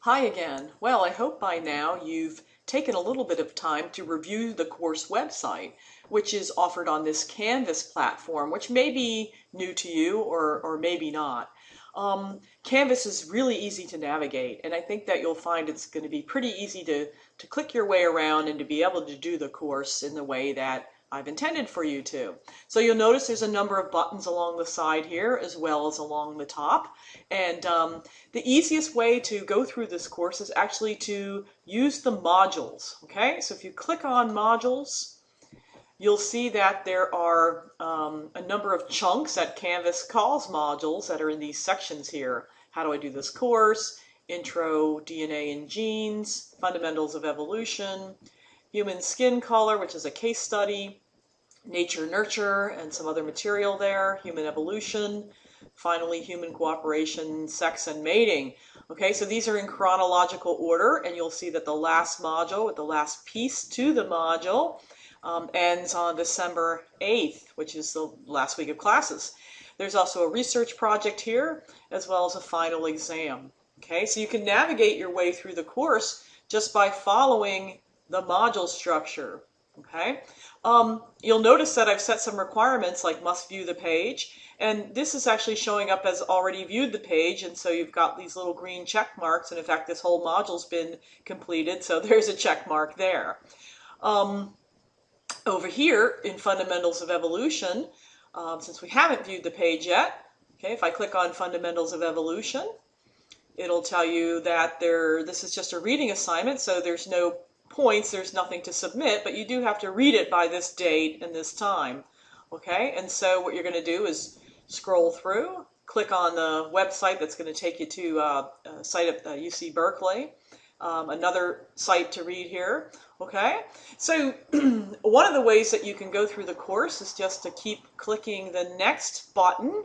Hi again. Well, I hope by now you've taken a little bit of time to review the course website, which is offered on this Canvas platform, which may be new to you or maybe not. Canvas is really easy to navigate, and I think that you'll find it's going to be pretty easy to click your way around and to be able to do the course in the way that I've intended for you to. So you'll notice there's a number of buttons along the side here as well as along the top. And the easiest way to go through this course is actually to use the modules. Okay, so if you click on modules, you'll see that there are a number of chunks that Canvas calls modules that are in these sections here. How do I do this course? Intro, DNA and Genes, Fundamentals of Evolution, Human Skin Color, which is a case study, Nature, Nurture, and some other material there, Human Evolution, finally Human Cooperation, Sex, and Mating. Okay, so these are in chronological order, and you'll see that the last module, with the last piece to the module, ends on December 8th, which is the last week of classes. There's also a research project here, as well as a final exam. Okay, so you can navigate your way through the course just by following the module structure. Okay, you'll notice that I've set some requirements like must view the page, and this is actually showing up as already viewed the page, and so you've got these little green check marks, and in fact this whole module's been completed, so there's a check mark there. Over here in Fundamentals of Evolution, since we haven't viewed the page yet, okay, if I click on Fundamentals of Evolution, it'll tell you that this is just a reading assignment, so there's no points, there's nothing to submit, but you do have to read it by this date and this time. Okay, and so what you're going to do is scroll through, click on the website that's going to take you to a site at UC Berkeley, another site to read here. Okay, so one of the ways that you can go through the course is just to keep clicking the next button,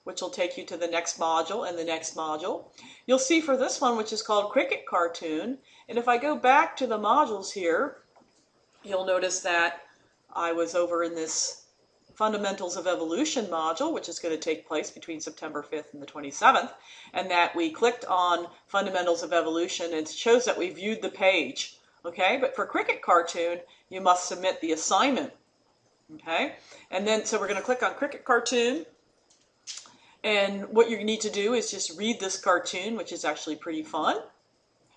which will take you to the next module and the next module. You'll see for this one, which is called Cricket Cartoon, and if I go back to the modules here, you'll notice that I was over in this Fundamentals of Evolution module, which is going to take place between September 5th and the 27th, and that we clicked on Fundamentals of Evolution, and it shows that we viewed the page. Okay, but for Cricket Cartoon, you must submit the assignment. Okay, and then so we're going to click on Cricket Cartoon. And what you need to do is just read this cartoon, which is actually pretty fun.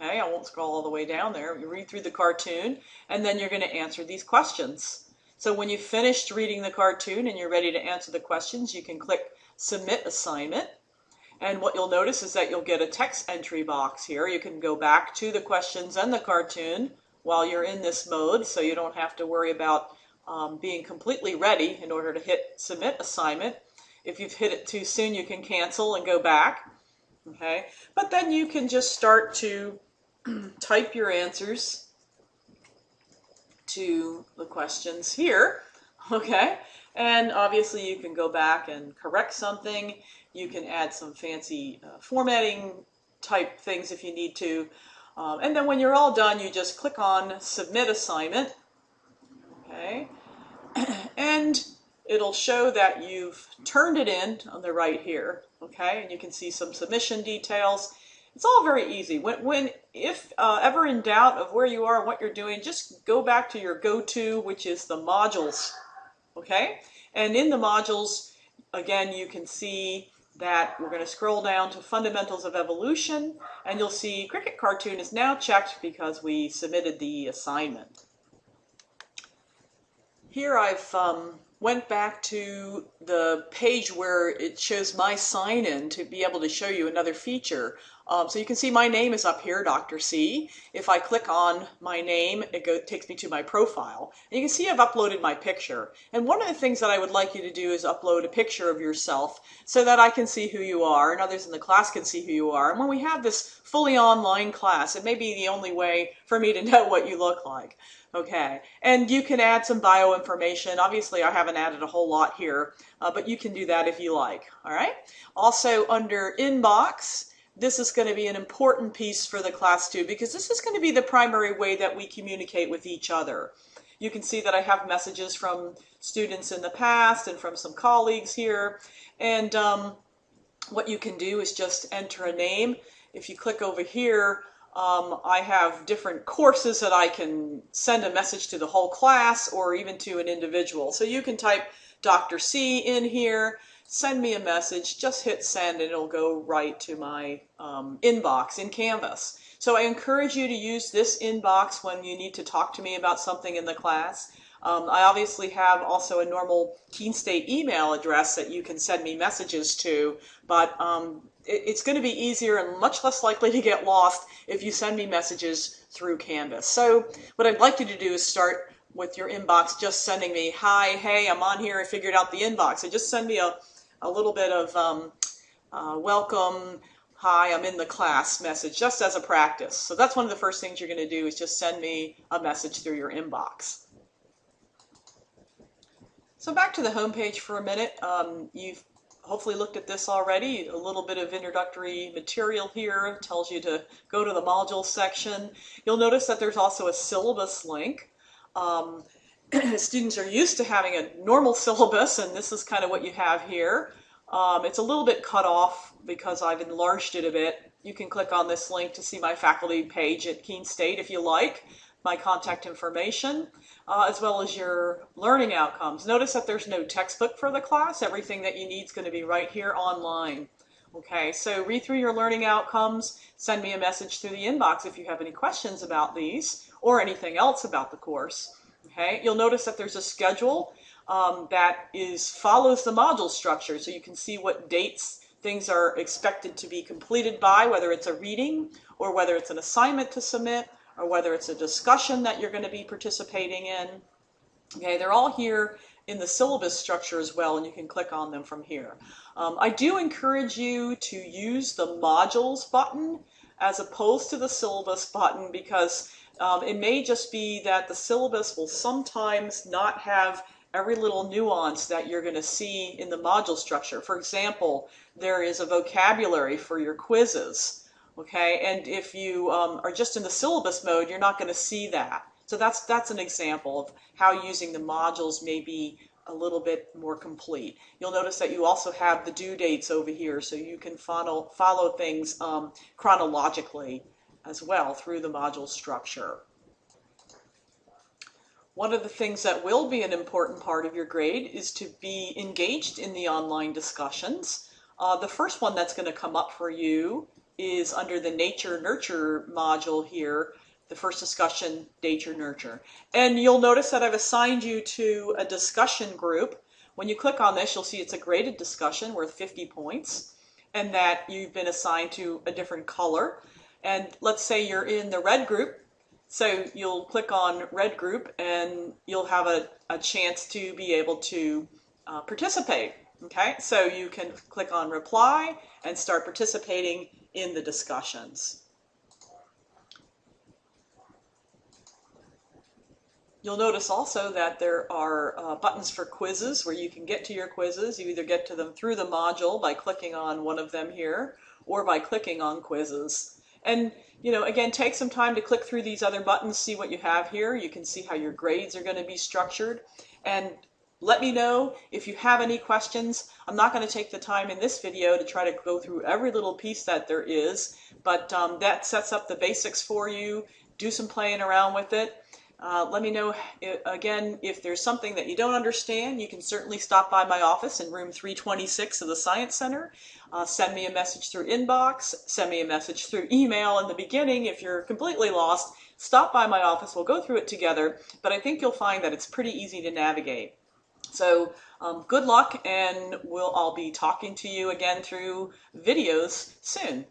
Okay, I won't scroll all the way down there. You read through the cartoon, and then you're going to answer these questions. So when you've finished reading the cartoon and you're ready to answer the questions, you can click Submit Assignment. And what you'll notice is that you'll get a text entry box here. You can go back to the questions and the cartoon while you're in this mode, so you don't have to worry about being completely ready in order to hit Submit Assignment. If you've hit it too soon, you can cancel and go back, okay? But then you can just start to type your answers to the questions here, okay? And obviously you can go back and correct something. You can add some fancy formatting type things if you need to. And then when you're all done, you just click on Submit Assignment, okay? And it'll show that you've turned it in on the right here, okay? And you can see some submission details. It's all very easy. If ever in doubt of where you are and what you're doing, just go back to your go-to, which is the modules, okay? And in the modules, again, you can see that we're going to scroll down to Fundamentals of Evolution, and you'll see Cricket Cartoon is now checked because we submitted the assignment. Here I've went back to the page where it shows my sign-in to be able to show you another feature. So you can see my name is up here, Dr. C. If I click on my name, it takes me to my profile. And you can see I've uploaded my picture. And one of the things that I would like you to do is upload a picture of yourself so that I can see who you are and others in the class can see who you are. And when we have this fully online class, it may be the only way for me to know what you look like. Okay, and you can add some bio information. Obviously, I haven't added a whole lot here, but you can do that if you like. All right. Also, under Inbox, this is going to be an important piece for the class too, because this is going to be the primary way that we communicate with each other. You can see that I have messages from students in the past and from some colleagues here. And what you can do is just enter a name. If you click over here, I have different courses that I can send a message to the whole class or even to an individual. So you can type Dr. C in here, send me a message, just hit send, and it'll go right to my inbox in Canvas. So I encourage you to use this inbox when you need to talk to me about something in the class. I obviously have also a normal Keene State email address that you can send me messages to, but it's going to be easier and much less likely to get lost if you send me messages through Canvas. So what I'd like you to do is start with your inbox just sending me, hi, hey, I'm on here, I figured out the inbox. So just send me a little bit of welcome, hi, I'm in the class message, just as a practice. So that's one of the first things you're going to do is just send me a message through your inbox. So back to the home page for a minute. You've hopefully looked at this already. A little bit of introductory material here tells you to go to the module section. You'll notice that there's also a syllabus link. Students are used to having a normal syllabus, and this is kind of what you have here. It's a little bit cut off because I've enlarged it a bit. You can click on this link to see my faculty page at Keene State if you like, my contact information, as well as your learning outcomes. Notice that there's no textbook for the class. Everything that you need is going to be right here online. Okay, so read through your learning outcomes, send me a message through the inbox if you have any questions about these or anything else about the course. Okay, you'll notice that there's a schedule that follows the module structure, so you can see what dates things are expected to be completed by, whether it's a reading or whether it's an assignment to submit or whether it's a discussion that you're going to be participating in. Okay, they're all here in the syllabus structure as well, and you can click on them from here. I do encourage you to use the modules button as opposed to the syllabus button because it may just be that the syllabus will sometimes not have every little nuance that you're going to see in the module structure. For example, there is a vocabulary for your quizzes. Okay, and if you are just in the syllabus mode, you're not going to see that. So that's an example of how using the modules may be a little bit more complete. You'll notice that you also have the due dates over here, so you can follow things chronologically as well through the module structure. One of the things that will be an important part of your grade is to be engaged in the online discussions. The first one that's going to come up for you is under the Nature Nurture module here, the first discussion, Nature Nurture. And you'll notice that I've assigned you to a discussion group. When you click on this, you'll see it's a graded discussion worth 50 points, and that you've been assigned to a different color. And let's say you're in the red group, so you'll click on red group and you'll have a chance to be able to participate. Okay, so you can click on reply and start participating in the discussions. You'll notice also that there are buttons for quizzes where you can get to your quizzes. You either get to them through the module by clicking on one of them here or by clicking on quizzes. And again, take some time to click through these other buttons, see what you have here. You can see how your grades are going to be structured. And let me know if you have any questions. I'm not going to take the time in this video to try to go through every little piece that there is, but that sets up the basics for you. Do some playing around with it. Let me know, again, if there's something that you don't understand. You can certainly stop by my office in room 326 of the Science Center. Send me a message through inbox, send me a message through email in the beginning. If you're completely lost, stop by my office. We'll go through it together, but I think you'll find that it's pretty easy to navigate. So good luck, and I'll be talking to you again through videos soon.